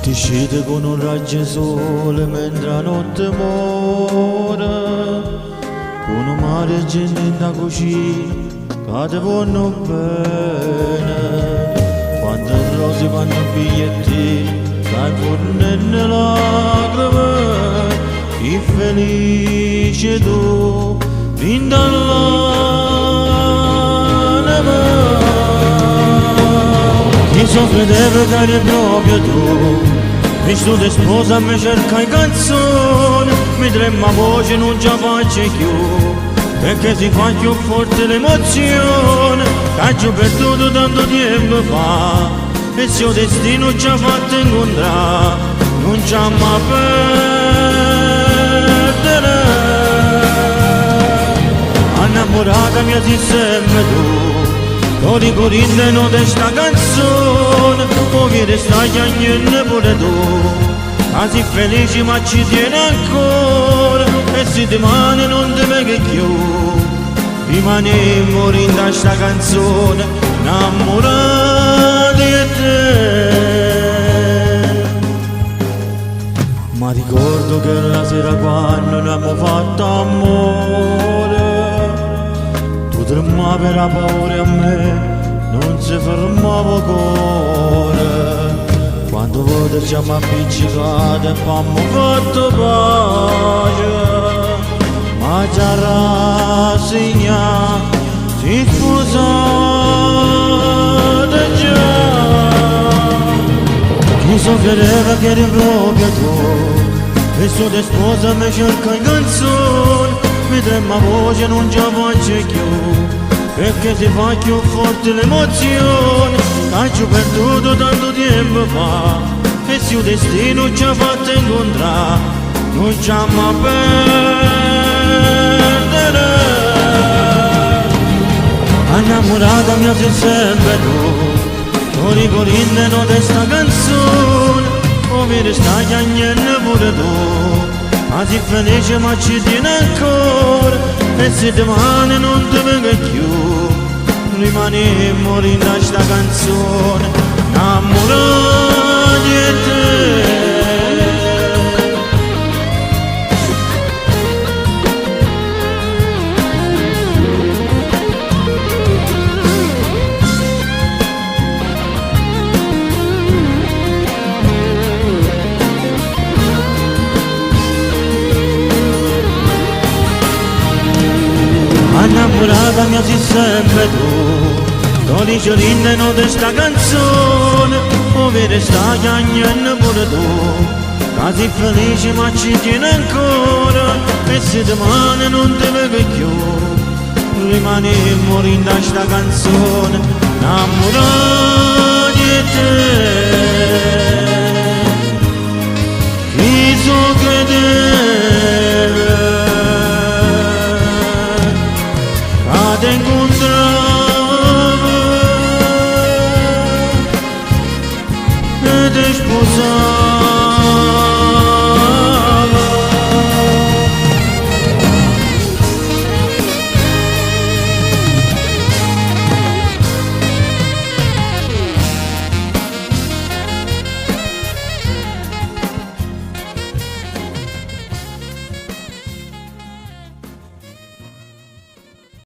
Ti scende con un raggio sole mentre la notte muore, con un mare di gente in da cucina che ti vanno bene. Quando rose vanno biglietti, sai forne nelle lacrime, chi felice tu, fin dall'anima. Chi soffre deve dare proprio tu. E sto di sposa mi cerca in canzone, mi trema voce non ci faccio più, perché si fa più forte l'emozione, che ci ho perduto tanto tempo fa, e il suo destino ci ha fatto incontrare, non ci ha mai perdere. Innamorata mia sei sempre tu, Cori corinde non di sta canzone, poi che stai chiagnando pure tu, casi felici ma ci tieni ancora, e se domani non ti vedi più, rimaniamo in da sta canzone, innamorati di te. Ma ricordo che la sera quando ne abbiamo fatto amore, tremava per la paura a me, non si fermava cuore. Quando voi ci abbiamo appiccicato e abbiamo fatto pace, ma ci ha rassegnato, si scusate già. Chi soffreva che eri proprio tu, e su di sposa mi cerca in canzone, mi trema voce non ci faccio più, perché si fa più forte l'emozione, che ci ho perduto tanto tempo fa, e se il destino ci ha fatto incontrare, non ci ha mai perdere. Innamorata mia sei sempre tu, cori corinde non di sta canzone, o mi stai chiagnando pure tu, ma sei felice ma ci tieni ancora, e se domani non ti vedi più, rimaniamo in questa canzone, innamorati di te. Innamorata mia sei sempre tu, cori corinde non di sta canzone, o vedi sta chiagnando pure tu, casi felici ma ci tieni ancora, e se domani non ti vedi più, rimaniamo in questa canzone, innamorati di te. Chi so credere ad incontrare ed sposare.